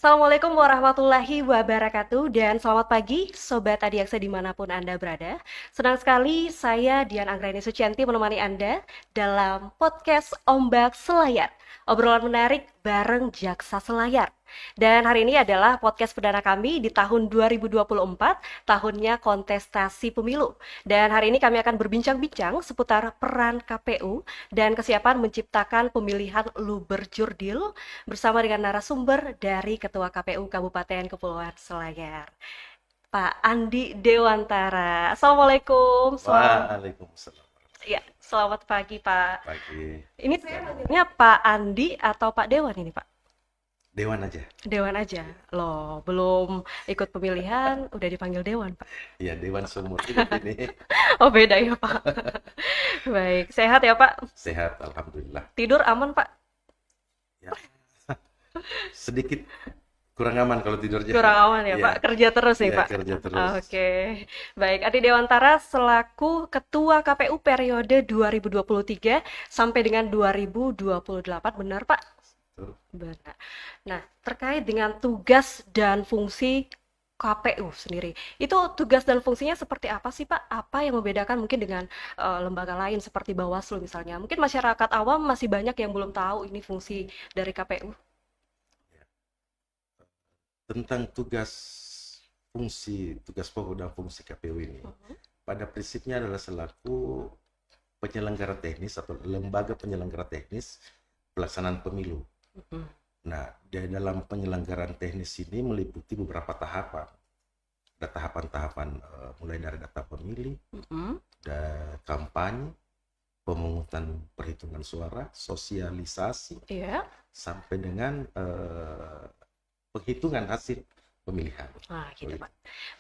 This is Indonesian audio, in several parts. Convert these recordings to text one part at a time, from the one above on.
Assalamualaikum warahmatullahi wabarakatuh dan selamat pagi Sobat Adiaksa dimanapun Anda berada. Senang sekali saya Dian Anggraini Sucianti menemani Anda dalam podcast Ombak Selayar. Obrolan menarik bareng Jaksa Selayar. Dan hari ini adalah podcast perdana kami di tahun 2024, tahunnya kontestasi pemilu. Dan hari ini kami akan berbincang-bincang seputar peran KPU dan kesiapan menciptakan pemilihan Luberjurdil bersama dengan narasumber dari Ketua KPU Kabupaten Kepulauan Selayar, Pak Andi Dewantara. Assalamualaikum. Waalaikumsalam. Ya, selamat pagi Pak. Pagi. Ini saya manggilnya Pak Andi atau Pak Dewan ini Pak? Dewan aja. Dewan aja. Loh, belum ikut pemilihan udah dipanggil Dewan Pak. Iya, Dewan seumur hidup ini. Oh beda ya Pak. Baik, sehat ya Pak? Sehat, alhamdulillah. Tidur aman Pak? Ya. Sedikit kurang aman kalau tidurnya. Kurang aman ya, Pak. Kerja terus nih, Iya, Pak. kerja terus. Oke. Baik, Andi Dewantara selaku Ketua KPU periode 2023 sampai dengan 2028, benar, Pak? Betul. Benar. Nah, terkait dengan tugas dan fungsi KPU sendiri, itu tugas dan fungsinya seperti apa sih, Pak? Apa yang membedakan mungkin dengan lembaga lain seperti Bawaslu misalnya? Mungkin masyarakat awam masih banyak yang belum tahu ini fungsi dari KPU. Tentang tugas pokok dan fungsi KPU ini, pada prinsipnya adalah selaku penyelenggara teknis atau lembaga penyelenggara teknis pelaksanaan pemilu. Nah, di dalam penyelenggaraan teknis ini meliputi beberapa tahapan. Ada tahapan-tahapan mulai dari data pemilih, dan kampanye, pemungutan perhitungan suara, sosialisasi, Iya. sampai dengan penghitungan hasil pemilihan. Gitu Pak.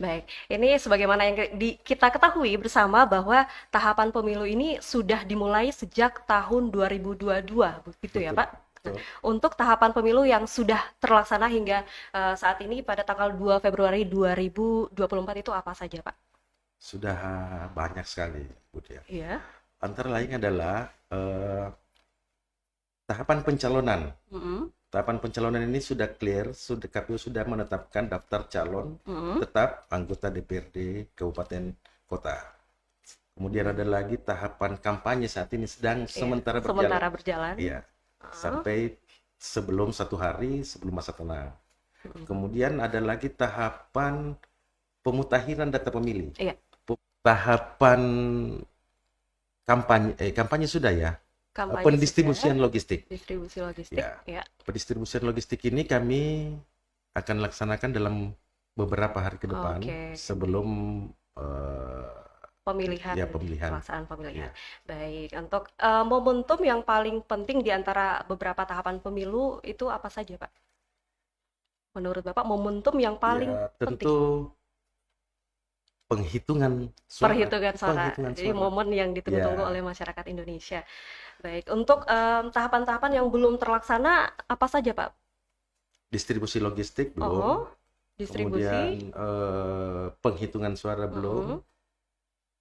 Baik, ini sebagaimana yang kita ketahui bersama bahwa tahapan pemilu ini sudah dimulai sejak tahun 2022, begitu ya Pak? Betul. Untuk tahapan pemilu yang sudah terlaksana hingga saat ini pada tanggal 2 Februari 2024 itu apa saja Pak? Sudah banyak sekali, Bu Dia. Iya. Antara lain adalah tahapan pencalonan. Tahapan pencalonan ini sudah clear, KPU sudah menetapkan daftar calon tetap anggota DPRD Kabupaten Kota. Kemudian ada lagi tahapan kampanye saat ini sedang sementara berjalan. Iya, sampai sebelum 1 hari sebelum masa tenang. Kemudian ada lagi tahapan pemutakhiran data pemilih. Iya. Tahapan kampanye sudah ya. Pendistribusian logistik. Distribusi logistik. Ya. Pendistribusian logistik ini kami akan laksanakan dalam beberapa hari ke depan sebelum pemilihan. Pelaksanaan Ya. pemilihan. Baik, untuk momentum yang paling penting di antara beberapa tahapan pemilu itu apa saja, Pak? Menurut Bapak, momentum yang paling penting? Tentu penghitungan suara. Jadi momen yang ditunggu-tunggu oleh masyarakat Indonesia. Baik, untuk tahapan-tahapan yang belum terlaksana apa saja, Pak? Distribusi logistik belum. Distribusi. Kemudian penghitungan suara belum.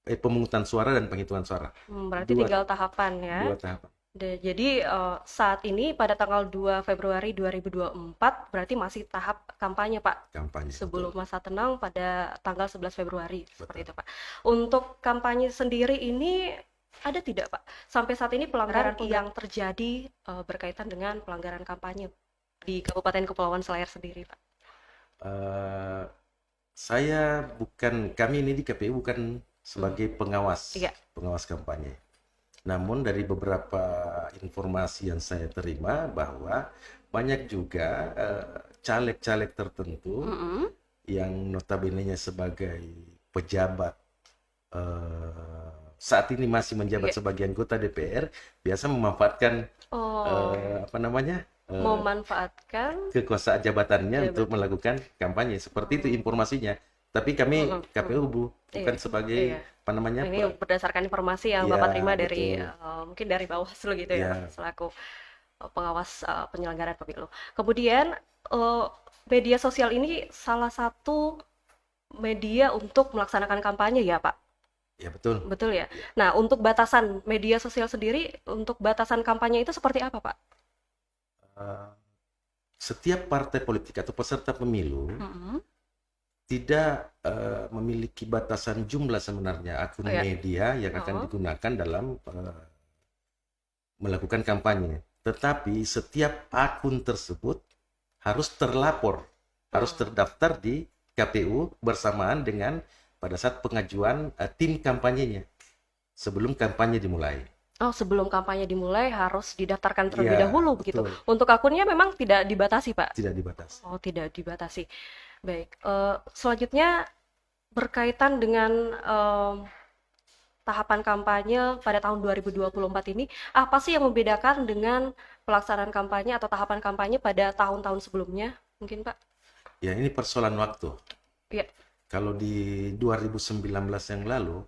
Pemungutan suara dan penghitungan suara. Berarti tinggal tahapan ya. 2 tahapan. Jadi saat ini pada tanggal 2 Februari 2024 berarti masih tahap kampanye Pak. Kampanye. Sebelum masa tenang pada tanggal 11 Februari. Seperti itu Pak. Untuk kampanye sendiri ini ada tidak Pak? Sampai saat ini pelanggaran yang terjadi berkaitan dengan pelanggaran kampanye di Kabupaten Kepulauan Selayar sendiri Pak? Kami ini di KPU bukan sebagai pengawas kampanye. Namun dari beberapa informasi yang saya terima bahwa banyak juga caleg-caleg tertentu yang notabene-nya sebagai pejabat saat ini masih menjabat sebagai anggota DPR biasa memanfaatkan memanfaatkan kekuasaan jabatannya untuk melakukan kampanye. Seperti itu informasinya. Tapi kami Mm-mm. KPU bukan Iya, sebagai iya. apa namanya Ini berdasarkan informasi yang ya Bapak terima dari betul mungkin dari Bawaslu gitu ya, Pak, ya selaku pengawas penyelenggaraan pemilu. Kemudian eh, media sosial ini salah satu media untuk melaksanakan kampanye ya, Pak. ya betul Betul ya. ya. Nah, untuk batasan media sosial sendiri, untuk batasan kampanye itu seperti apa, Pak? Eh, Setiap partai politik atau peserta pemilu Mm-mm. tidak memiliki batasan jumlah sebenarnya akun Oh ya. media yang akan Oh. digunakan dalam melakukan kampanye. Tetapi setiap akun tersebut harus terlapor, harus Hmm. terdaftar di KPU bersamaan dengan pada saat pengajuan tim kampanyenya sebelum kampanye dimulai. Oh, sebelum kampanye dimulai harus didaftarkan terlebih Iya, dahulu begitu. betul. Untuk akunnya memang tidak dibatasi, Pak. Tidak dibatasi. Oh, tidak dibatasi. Baik. Selanjutnya berkaitan dengan tahapan kampanye pada tahun 2024 ini, apa sih yang membedakan dengan pelaksanaan kampanye atau tahapan kampanye pada tahun-tahun sebelumnya? Mungkin, Pak? Ya, ini persoalan waktu. Ya. Kalau di 2019 yang lalu,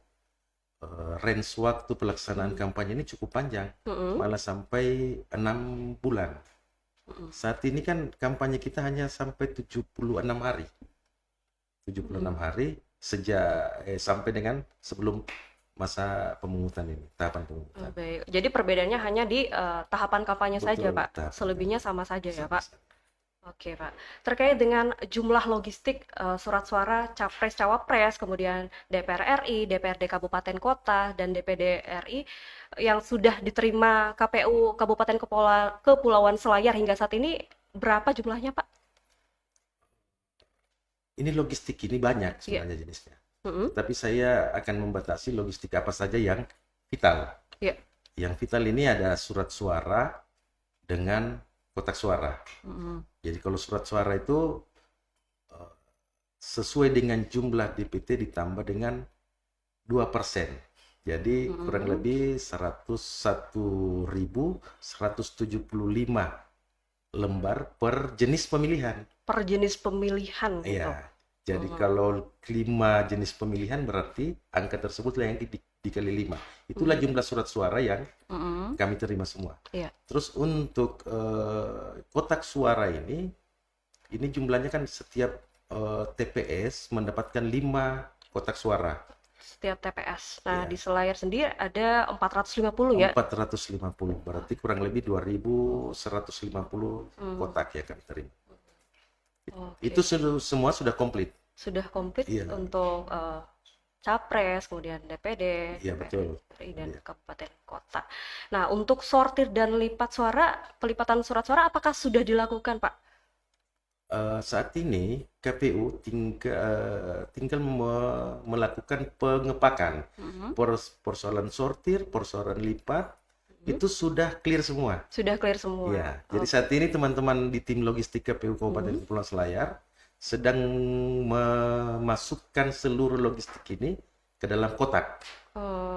range waktu pelaksanaan kampanye ini cukup panjang, Mm-mm. malah sampai 6 bulan. Saat ini kan kampanye kita hanya sampai 76 hari. 76 hari sejak sampai dengan sebelum masa pemungutan ini, tahapan pemungutan. Baik. Jadi perbedaannya hanya di tahapan kampanye saja, Betul, Pak. tahapan Selebihnya sama saja ya, Pak. sama-sama. Oke, Pak. Terkait dengan jumlah logistik surat suara capres cawapres, kemudian DPR RI, DPRD Kabupaten Kota, dan DPD RI yang sudah diterima KPU Kabupaten Kepulauan Selayar hingga saat ini berapa jumlahnya, Pak? Ini logistik ini banyak Iya. sebenarnya jenisnya. Mm-mm. Tapi saya akan membatasi logistik apa saja yang vital. Iya. Yang vital ini ada surat suara dengan kotak suara. Mm-mm. Jadi kalau surat suara itu sesuai dengan jumlah DPT ditambah dengan 2%. Jadi kurang lebih 101.175 lembar per jenis pemilihan. Per jenis pemilihan gitu. Iya. Jadi kalau 5 jenis pemilihan berarti angka tersebutlah yang dikali 5. Itulah jumlah surat suara yang Mm-mm. kami terima semua. Iya. Terus untuk kotak suara ini jumlahnya kan setiap TPS mendapatkan 5 kotak suara. Setiap TPS. Nah, Iya. di Selayar sendiri ada 450 ya. 450, berarti kurang lebih 2.150 kotak ya kami terima. Oke. Itu semua sudah komplit. Sudah komplit Iya. untuk capres, kemudian DPD, Iya, betul. RI, dan Iya. kabupaten kota. Nah, untuk sortir dan lipat suara, pelipatan surat suara apakah sudah dilakukan, Pak? Saat ini KPU tinggal melakukan pengepakan. Persoalan sortir, persoalan lipat, itu sudah clear semua. Sudah clear semua. Ya, jadi saat ini teman-teman di tim logistik KPU Kabupaten Kepulauan Selayar sedang memasukkan seluruh logistik ini ke dalam kotak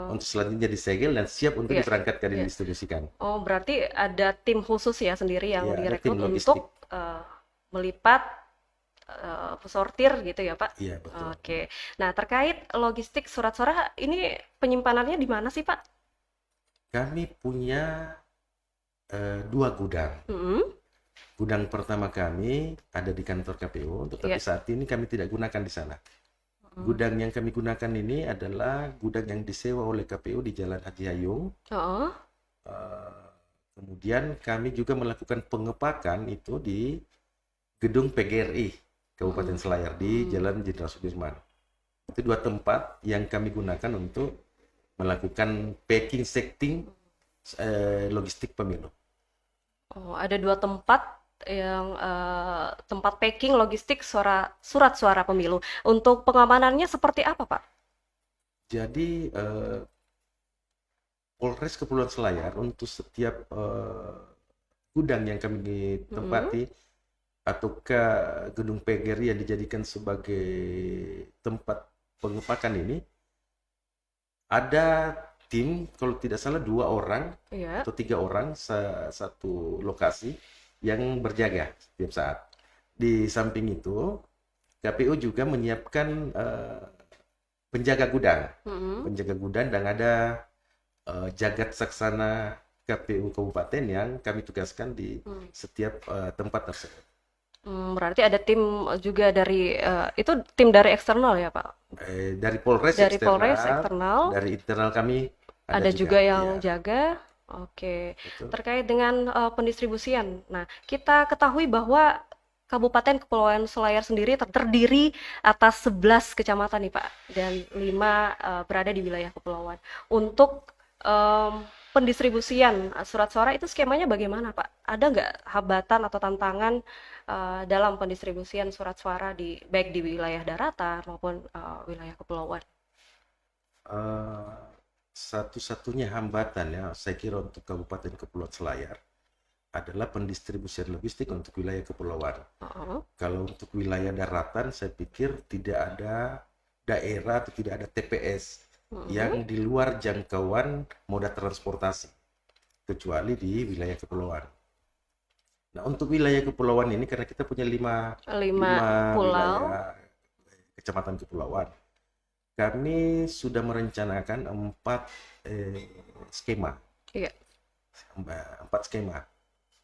untuk selanjutnya disegel dan siap untuk Iya. diberangkatkan dan Iya. didistribusikan. Oh, berarti ada tim khusus ya sendiri yang Iya, ada direkrut tim logistik. untuk melipat sortir gitu ya, Pak? Iya, betul. Oke. Nah, terkait logistik surat suara ini penyimpanannya di mana sih, Pak? Kami punya 2 gudang. Mm-mm. Gudang pertama kami ada di kantor KPU, tetapi Iya. saat ini kami tidak gunakan di sana. Gudang yang kami gunakan ini adalah gudang yang disewa oleh KPU di Jalan Haji Hayung. Oh. Kemudian kami juga melakukan pengepakan itu di gedung PGRI Kabupaten Selayar di Jalan Jenderal Sudirman. Itu 2 tempat yang kami gunakan untuk melakukan packing setting logistik pemilu. Oh, ada 2 tempat yang tempat packing logistik surat suara pemilu. Untuk pengamanannya seperti apa, Pak? Jadi Polres Kepulauan Selayar untuk setiap gudang yang kami tempati atau ke gedung PGRI yang dijadikan sebagai tempat pengepakan ini ada tim, kalau tidak salah 2 orang Iya. atau 3 orang satu lokasi yang berjaga setiap saat. Di samping itu KPU juga menyiapkan penjaga gudang, Mm-mm. dan ada jagat saksana KPU kabupaten yang kami tugaskan di Hmm. setiap tempat tersebut. Berarti ada tim juga dari itu tim dari eksternal ya, Pak? Dari Polres Dari Polres eksternal, eksternal, dari internal kami ada ada juga, juga yang ya, jaga. Oke. betul. Terkait dengan pendistribusian. Nah, kita ketahui bahwa Kabupaten Kepulauan Selayar sendiri terdiri atas 11 kecamatan nih, Pak, dan 5 berada di wilayah kepulauan. Untuk pendistribusian surat suara itu skemanya bagaimana, Pak? Ada nggak hambatan atau tantangan dalam pendistribusian surat suara di baik di wilayah daratan maupun wilayah kepulauan? Eh, Satu-satunya hambatan ya, saya kira untuk Kabupaten Kepulauan Selayar adalah pendistribusian logistik untuk wilayah kepulauan. Heeh. Kalau untuk wilayah daratan, saya pikir tidak ada daerah atau tidak ada TPS yang Mhm. di luar jangkauan moda transportasi, kecuali di wilayah kepulauan. Nah, untuk wilayah kepulauan ini, karena kita punya Lima lima pulau. wilayah kecamatan kepulauan, kami sudah merencanakan skema, Iya. empat skema.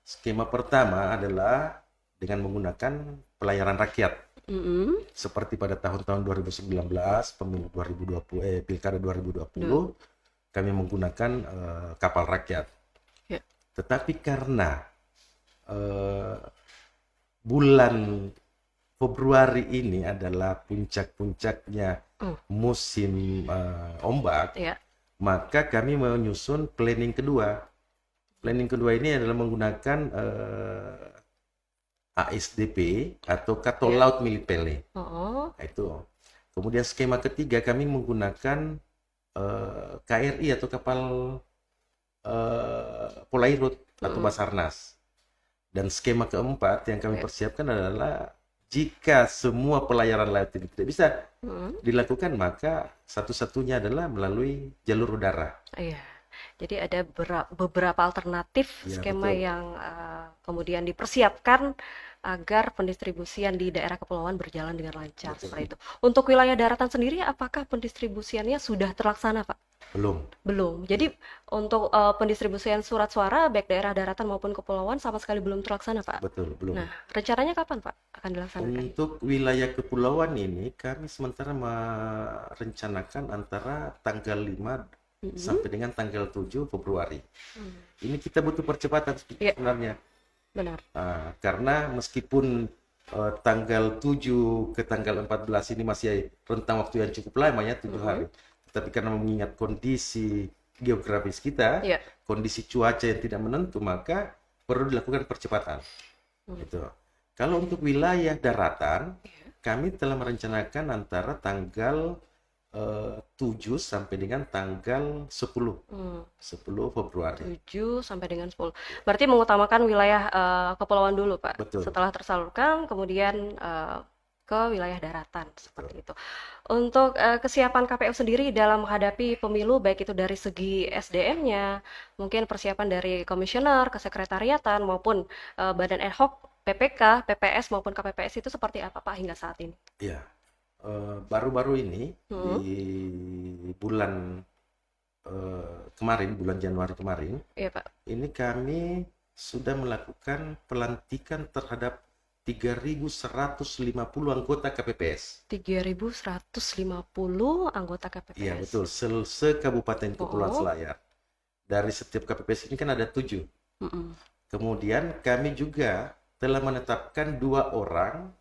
Skema pertama adalah dengan menggunakan pelayaran rakyat, Mhm. seperti pada tahun-tahun 2019, pemilu 2020, pilkada 2020, kami menggunakan kapal rakyat. Ya. Tetapi karena eh, bulan Februari ini adalah puncak-puncaknya Oh, musim ombak, ya. maka kami menyusun planning kedua. Planning kedua ini adalah menggunakan ASDP atau Katol Ya. Laut Milik Pele. Oh. Nah, itu. Kemudian skema ketiga kami menggunakan KRI atau kapal Polairut atau Mhm. Basarnas. Dan skema keempat yang kami Ya. persiapkan adalah jika semua pelayaran laut ini tidak bisa Mhm. dilakukan, maka satu-satunya adalah melalui jalur udara. Iya. Jadi ada beberapa alternatif Ya, skema betul. yang kemudian dipersiapkan agar pendistribusian di daerah kepulauan berjalan dengan lancar Betul. seperti itu. Untuk wilayah daratan sendiri, apakah pendistribusiannya sudah terlaksana, Pak? Belum. Belum. Jadi untuk pendistribusian surat suara baik daerah daratan maupun kepulauan sama sekali belum terlaksana, Pak. Betul, belum. Nah, rencananya kapan, Pak, akan dilaksanakan? Untuk wilayah kepulauan ini, kami sementara merencanakan antara tanggal 5 Mhm. sampai dengan tanggal 7 Februari. Hmm. Ini kita butuh percepatan Iya, sebenarnya. benar. Karena meskipun tanggal 7 ke tanggal 14 ini masih rentang waktu yang cukup lama ya, 7 Mhm. hari. Tetapi karena mengingat kondisi geografis kita, Iya. kondisi cuaca yang tidak menentu, maka perlu dilakukan percepatan. Hmm. Gitu. Kalau untuk wilayah daratan, Iya. kami telah merencanakan antara tanggal 7 sampai dengan tanggal 10 Hmm. 10 Februari. 7 sampai dengan 10. Berarti mengutamakan wilayah kepulauan dulu, Pak. Betul. Setelah tersalurkan, kemudian ke wilayah daratan seperti itu. Untuk kesiapan KPU sendiri dalam menghadapi pemilu, baik itu dari segi SDM-nya, mungkin persiapan dari komisioner, kesekretariatan maupun badan ad hoc, PPK, PPS maupun KPPS itu seperti apa, Pak, hingga saat ini? Ya, baru-baru ini di Hmm. bulan kemarin, bulan Januari kemarin, Iya, Pak. ini kami sudah melakukan pelantikan terhadap 3.150 anggota KPPS. 3.150 anggota Iya, KPPS. betul. Se-Kabupaten Kepulauan Oh. Selayar. Dari setiap KPPS ini kan ada 7. Mm-mm. Kemudian kami juga telah menetapkan 2 orang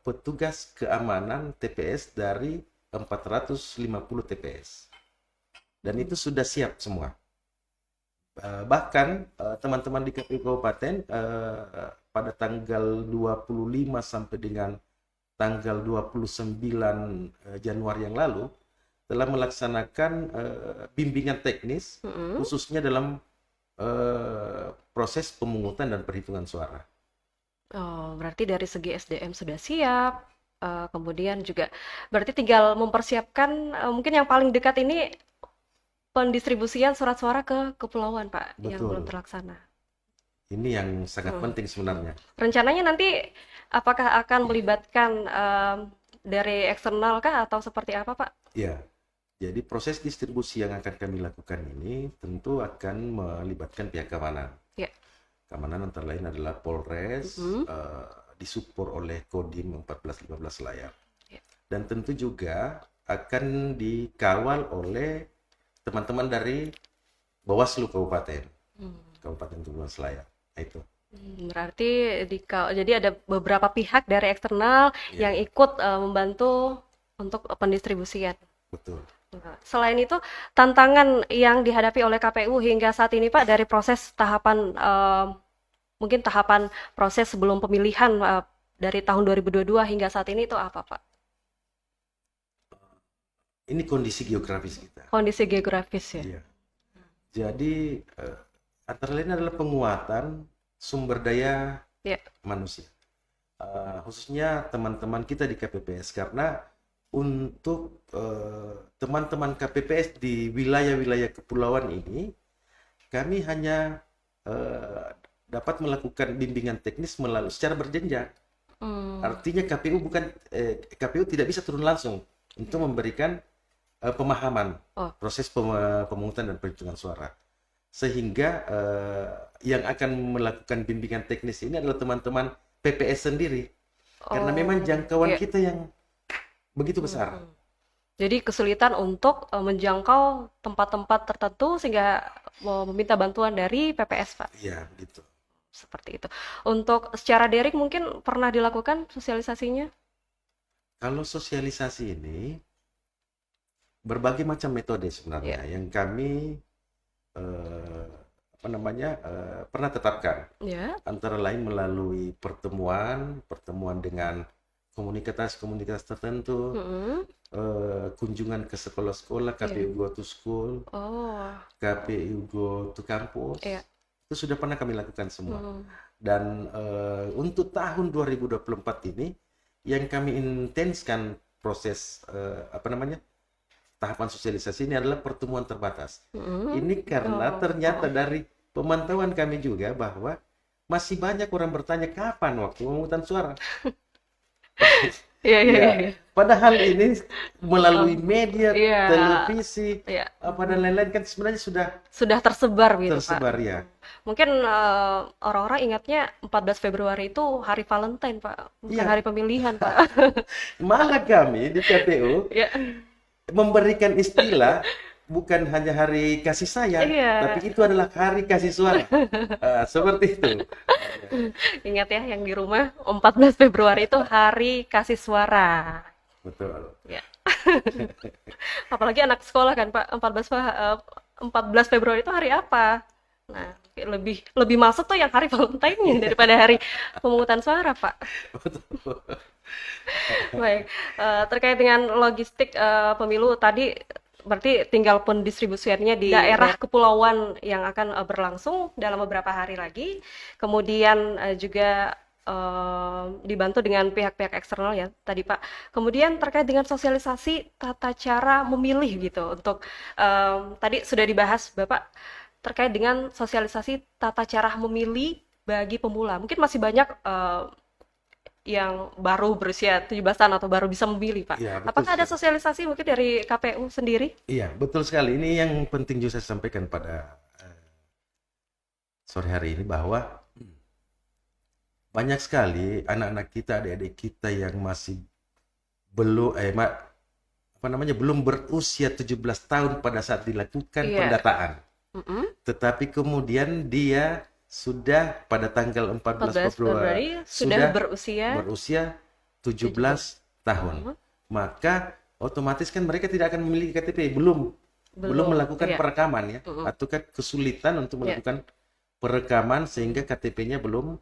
petugas keamanan TPS dari 450 TPS. Dan itu sudah siap semua. Bahkan teman-teman di KPU Kabupaten pada tanggal 25 sampai dengan tanggal 29 Januari yang lalu telah melaksanakan bimbingan teknis Mm-mm. khususnya dalam proses pemungutan dan perhitungan suara. Oh, berarti dari segi SDM sudah siap, kemudian juga berarti tinggal mempersiapkan, mungkin yang paling dekat ini pendistribusian surat suara ke kepulauan, Pak, yang belum Betul. terlaksana. Ini yang sangat Hmm. penting sebenarnya. Rencananya nanti apakah akan melibatkan dari eksternal kah atau seperti apa, Pak? Ya, jadi proses distribusi yang akan kami lakukan ini tentu akan melibatkan pihak keamanan. Ya. Keamanan antara lain adalah Polres, Mm-mm. disupport oleh Kodim 1415 Layar. Ya. Dan tentu juga akan dikawal oleh teman-teman dari Bawaslu Kabupaten, Hmm. Kabupaten Kepulauan Selayar. Nah, itu. Berarti jadi ada beberapa pihak dari eksternal Ya, yang ikut membantu untuk pendistribusian. betul. Nah, selain itu, tantangan yang dihadapi oleh KPU hingga saat ini, Pak, dari proses tahapan mungkin tahapan proses sebelum pemilihan dari tahun 2022 hingga saat ini itu apa, Pak? Ini kondisi geografis kita. Kondisi geografis ya. Iya. Jadi antara lain adalah penguatan sumber daya Ya. manusia. Khususnya teman-teman kita di KPPS, karena untuk teman-teman KPPS di wilayah-wilayah kepulauan ini, kami hanya dapat melakukan bimbingan teknis melalui secara berjenjang. Hmm. Artinya KPU tidak bisa turun langsung untuk memberikan pemahaman Oh. proses pemungutan dan perhitungan suara. Sehingga yang akan melakukan bimbingan teknis ini adalah teman-teman PPS sendiri. Karena memang jangkauan Iya. kita yang begitu besar. Jadi kesulitan untuk menjangkau tempat-tempat tertentu sehingga meminta bantuan dari PPS, Pak. Iya, begitu. Seperti itu. Untuk secara daring mungkin pernah dilakukan sosialisasinya? Kalau sosialisasi ini berbagai macam metode sebenarnya yang kami pernah tetapkan. Ya. Antara lain melalui pertemuan dengan komunitas-komunitas tertentu, Mm-mm. kunjungan ke sekolah-sekolah, KPU Go to School, Oh. KPU Go to Campus. Iya. Itu sudah pernah kami lakukan semua. Hmm. Dan untuk tahun 2024 ini yang kami intenskan proses tahapan sosialisasi ini adalah pertemuan terbatas. Mm-mm. Ini karena ternyata dari pemantauan kami juga bahwa masih banyak orang bertanya kapan waktu pemungutan suara. Iya, iya, Ya, iya. padahal ini melalui media, Iya. televisi, Iya. dan lain-lain kan sebenarnya sudah Sudah tersebar gitu, Pak. tersebar ya. Mungkin orang-orang ingatnya 14 Februari itu hari Valentine, Pak. Bukan Iya. hari pemilihan, Pak. Malah kami di KPU Ya. memberikan istilah bukan hanya hari kasih sayang, Iya. tapi itu adalah hari kasih suara. Seperti itu. Ingat ya yang di rumah 14 Februari itu hari kasih suara. Betul. Ya. Apalagi anak sekolah kan, Pak. 14 Februari itu hari apa? Nah, lebih masuk tuh yang hari Valentine daripada hari pemungutan suara, Pak. Baik, terkait dengan logistik pemilu tadi berarti tinggal pendistribusiannya di daerah kepulauan yang akan berlangsung dalam beberapa hari lagi. Kemudian juga dibantu dengan pihak-pihak eksternal ya tadi Pak. Kemudian terkait dengan sosialisasi tata cara memilih gitu untuk tadi sudah dibahas Bapak terkait dengan sosialisasi tata cara memilih bagi pemula. Mungkin masih banyak yang baru berusia 17 tahun atau baru bisa memilih, Pak. Iya, betul Apakah ada sekali. sosialisasi mungkin dari KPU sendiri? Iya, betul sekali. Ini yang penting juga saya sampaikan pada sore hari ini bahwa banyak sekali anak-anak kita, adik-adik kita yang masih belum berusia 17 tahun pada saat dilakukan Iya. pendataan. Mm-mm. Tetapi kemudian dia sudah pada tanggal 14 14 Februari sudah berusia 17 tahun. Maka otomatis kan mereka tidak akan memiliki KTP, belum melakukan iya. perekaman ya, atau kan kesulitan untuk Iya. melakukan perekaman sehingga KTP-nya belum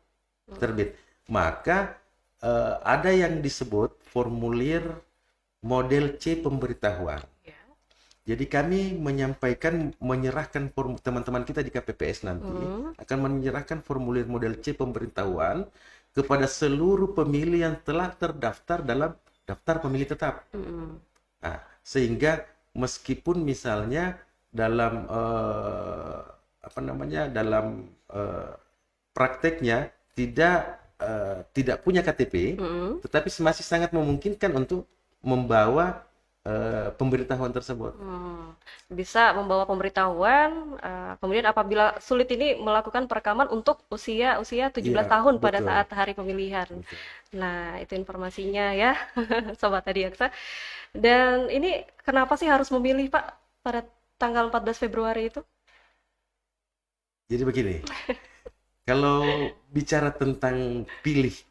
terbit. Maka ada yang disebut formulir model C pemberitahuan. Iya. Jadi kami menyerahkan teman-teman kita di KPPS nanti akan menyerahkan formulir model C pemberitahuan kepada seluruh pemilih yang telah terdaftar dalam daftar pemilih tetap. Nah, sehingga meskipun misalnya dalam prakteknya tidak punya KTP, tetapi masih sangat memungkinkan untuk membawa pemberitahuan tersebut. Bisa membawa pemberitahuan, kemudian apabila sulit ini melakukan perekaman untuk usia 17 Iya, tahun pada betul. saat hari pemilihan. Betul. Nah, itu informasinya ya, Sobat Adiaksa. Dan ini kenapa sih harus memilih, Pak, pada tanggal 14 Februari itu? Jadi begini, kalau bicara tentang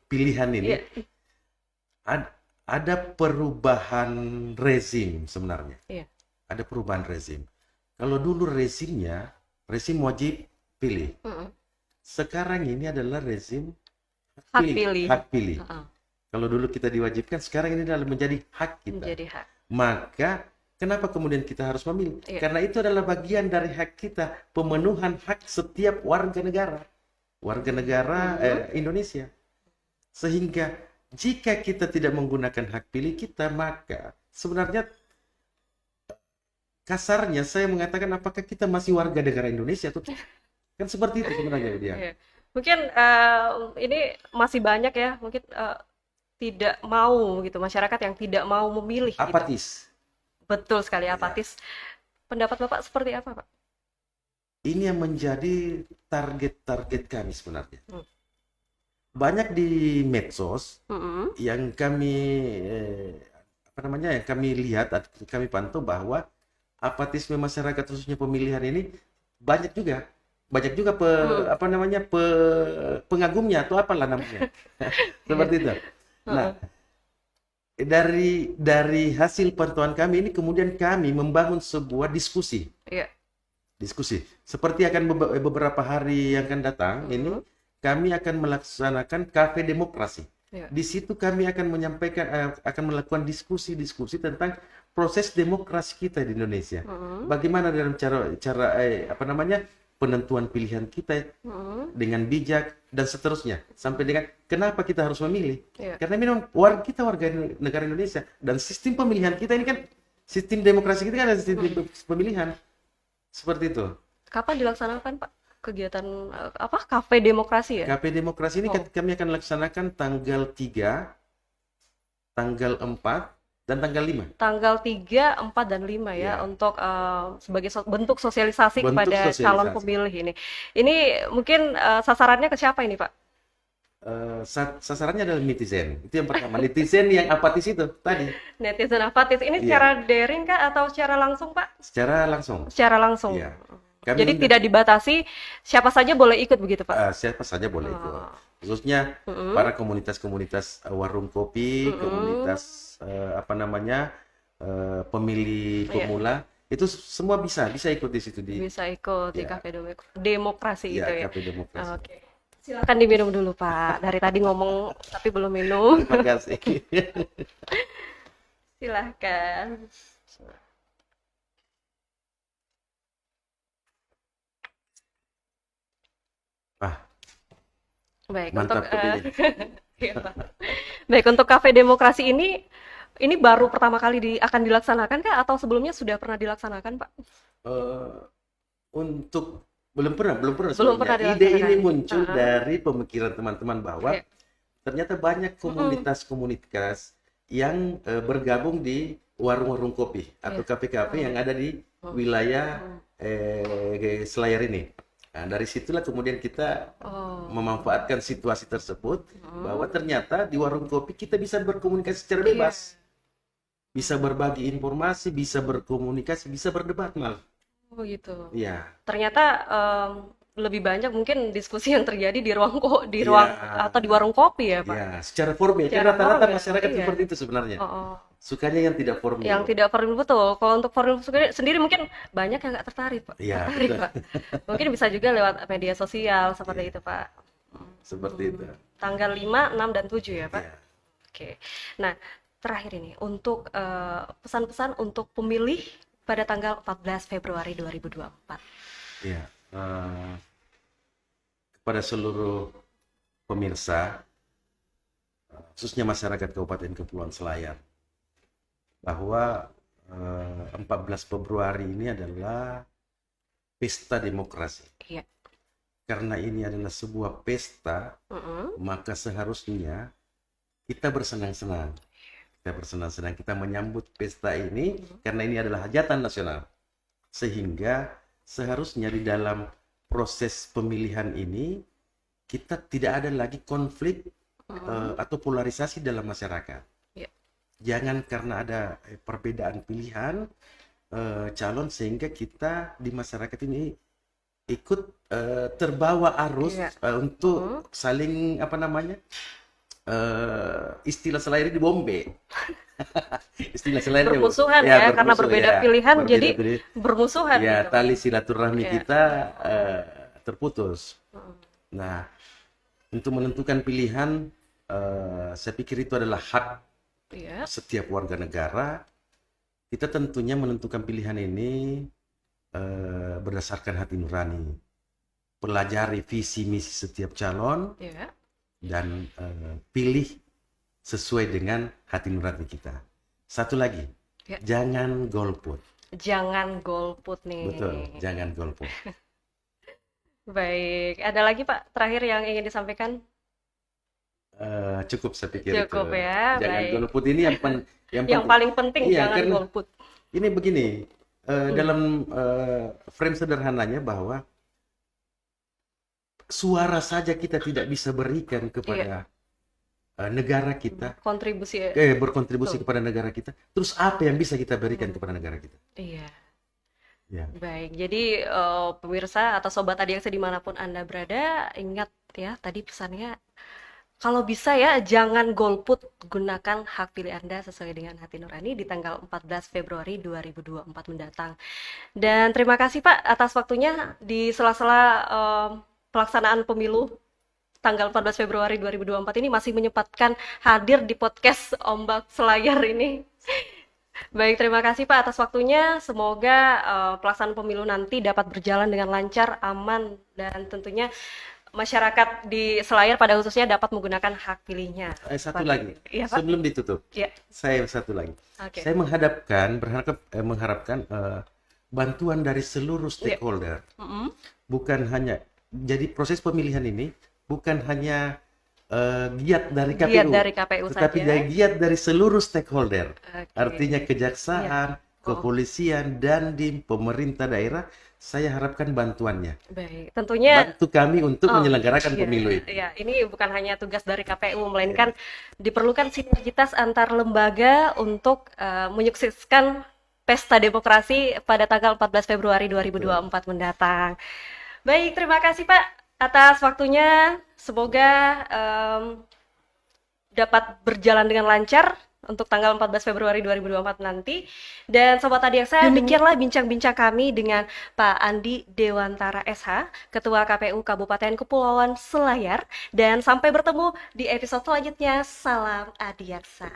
pilihan ini, Iya, ada perubahan rezim sebenarnya. iya. Ada perubahan rezim. Kalau dulu rezim wajib pilih. Sekarang ini adalah rezim Hak pilih. hak pilih. Heeh, Kalau dulu kita diwajibkan, sekarang ini adalah menjadi hak kita. menjadi hak. Maka kenapa kemudian kita harus memilih? Iya. Karena itu adalah bagian dari hak kita, pemenuhan hak setiap warga negara Indonesia. Sehingga jika kita tidak menggunakan hak pilih kita, maka sebenarnya kasarnya saya mengatakan apakah kita masih warga negara Indonesia atau tidak? Kan seperti itu sebenarnya dia. Iya. Mungkin ini masih banyak ya, mungkin tidak mau gitu, masyarakat yang tidak mau memilih gitu. Apatis. Betul sekali, Ya. apatis. Pendapat Bapak seperti apa, Pak? Ini yang menjadi target kami sebenarnya. Hmm. Banyak di medsos Mm-mm. yang kami yang kami lihat, kami pantau bahwa apatisme masyarakat khususnya pemilihan ini banyak juga pengagumnya atau apalah namanya. Seperti itu. Nah, dari hasil pantauan kami ini kemudian kami membangun sebuah diskusi. Iya. Diskusi. Seperti akan beberapa hari yang akan datang ini kami akan melaksanakan Kafe Demokrasi. Iya. Di situ kami akan menyampaikan akan melakukan diskusi tentang proses demokrasi kita di Indonesia. Bagaimana dalam cara penentuan pilihan kita dengan bijak dan seterusnya sampai dengan kenapa kita harus memilih. Iya. Karena memang kita warga negara Indonesia dan sistem pemilihan kita ini kan sistem demokrasi kita kan ada sistem pemilihan seperti itu. Kapan dilaksanakan, Pak? Kegiatan Kafe Demokrasi ya? KP Demokrasi ini kami akan laksanakan tanggal 3, tanggal 4, dan tanggal 5. Tanggal 3, 4, dan 5 ya, Ya. untuk sebagai bentuk sosialisasi Bentuk kepada sosialisasi. calon pemilih ini. Ini mungkin sasarannya ke siapa ini, Pak? Sasarannya adalah netizen. Itu yang pertama. Netizen yang apatis itu tadi. Netizen apatis. Ini Iya. secara daring kah atau secara langsung, Pak? Secara langsung. Secara langsung. Iya. Jadi tidak dibatasi, siapa saja boleh ikut begitu, Pak? Siapa saja boleh ikut. Khususnya para komunitas-komunitas warung kopi, komunitas pemilih pemula, itu semua bisa ikut di situ Bisa ikut di Ya. Kafe Demokrasi itu ya. Kafe Demokrasi. Oke. Silakan diminum dulu, Pak. Dari tadi ngomong tapi belum minum. Terima kasih. Silahkan. Baik, Mantap kopinya. Iya, Pak. Baik, untuk Kafe Demokrasi ini baru pertama kali akan dilaksanakan kah atau sebelumnya sudah pernah dilaksanakan, Pak? Untuk belum pernah Belum sebelumnya. pernah Ide dilaksanakan. ini muncul dari pemikiran teman-teman bahwa Iya. ternyata banyak komunitas-komunitas yang bergabung di warung-warung kopi atau kafe-kafe yang ada di wilayah Selayar ini. Nah, dari situlah kemudian kita memanfaatkan situasi tersebut bahwa ternyata di warung kopi kita bisa berkomunikasi secara bebas. Bisa berbagi informasi, bisa berkomunikasi, bisa berdebat malah. Oh gitu. Iya. Ternyata lebih banyak mungkin diskusi yang terjadi di ruang Iya. atau di warung kopi ya, Pak. Ya, secara formal. Kan Secara rata-rata formal, masyarakat iya. seperti itu sebenarnya. Oh. Sukanya yang tidak formal. Yang tidak formal, betul. Kalau untuk formal sendiri mungkin banyak yang nggak tertarik, Pak. Iya, Tertarik, betul. Pak. Mungkin bisa juga lewat media sosial seperti itu, Pak. Seperti itu. Tanggal 5, 6, dan 7 ya, Pak. Iya. Oke. Nah, terakhir ini untuk pesan-pesan untuk pemilih pada tanggal 14 Februari 2024. Iya. Kepada seluruh pemirsa, khususnya masyarakat Kabupaten Kepulauan Selayar, bahwa 14 Februari ini adalah pesta demokrasi. Iya. karena ini adalah sebuah pesta, maka seharusnya kita bersenang-senang. Kita bersenang-senang, kita menyambut pesta ini karena ini adalah hajatan nasional. Sehingga seharusnya di dalam proses pemilihan ini kita tidak ada lagi konflik atau polarisasi dalam masyarakat. Ya. Jangan karena ada perbedaan pilihan calon sehingga kita di masyarakat ini ikut terbawa arus Iya. untuk saling istilah selain di bombe. Istilah selain Bermusuhan ya, karena bermusuh, berbeda ya. pilihan Berbeda jadi pilihan. bermusuhan Ya, gitu. tali silaturahmi Iya. kita terputus. Nah, untuk menentukan pilihan, saya pikir itu adalah hak Iya. setiap warga negara. Kita tentunya menentukan pilihan ini berdasarkan hati nurani, pelajari visi misi setiap calon, Iya. dan pilih sesuai dengan hati nurani kita. Satu lagi, Ya. jangan golput. Jangan golput nih. Betul, jangan golput. Baik, ada lagi Pak terakhir yang ingin disampaikan? Cukup saya pikir Cukup itu. ya, Jangan baik. golput ini yang Yang penting. paling penting Iya, jangan karena golput. ini begini, dalam frame sederhananya bahwa suara saja kita tidak bisa berikan kepada negara kita, Kontribusi. berkontribusi Betul. kepada negara kita, terus apa yang bisa kita berikan kepada negara kita? Iya. Ya. Baik, jadi pemirsa atau sobat Adiaksa dimanapun Anda berada, ingat ya tadi pesannya, kalau bisa ya jangan golput, gunakan hak pilih Anda sesuai dengan hati nurani di tanggal 14 Februari 2024 mendatang. Dan terima kasih Pak atas waktunya di sela-sela pelaksanaan pemilu tanggal 14 Februari 2024 ini masih menyempatkan hadir di podcast Ombak Selayar ini. Baik, terima kasih Pak atas waktunya. Semoga pelaksanaan pemilu nanti dapat berjalan dengan lancar, aman, dan tentunya masyarakat di Selayar pada khususnya dapat menggunakan hak pilihnya. Satu lagi, Iya, Pak. sebelum ditutup, Ya. saya satu lagi. Oke. Saya mengharapkan bantuan dari seluruh stakeholder. Bukan hanya, jadi proses pemilihan ini bukan hanya giat dari KPU, Giat dari KPU tetapi saja. giat dari seluruh stakeholder. Oke. Artinya kejaksaan, kepolisian, dan di pemerintah daerah. Saya harapkan bantuannya. Baik, tentunya Bantu kami untuk menyelenggarakan iya, pemilu itu. iya, ini bukan hanya tugas dari KPU, melainkan diperlukan sinergitas antar lembaga untuk menyukseskan pesta demokrasi pada tanggal 14 Februari 2024 mendatang. Baik, terima kasih Pak atas waktunya. Semoga dapat berjalan dengan lancar untuk tanggal 14 Februari 2024 nanti. Dan Sobat Adiaksa, demikianlah bincang-bincang kami dengan Pak Andi Dewantara SH, Ketua KPU Kabupaten Kepulauan Selayar. Dan sampai bertemu di episode selanjutnya. Salam Adiaksa.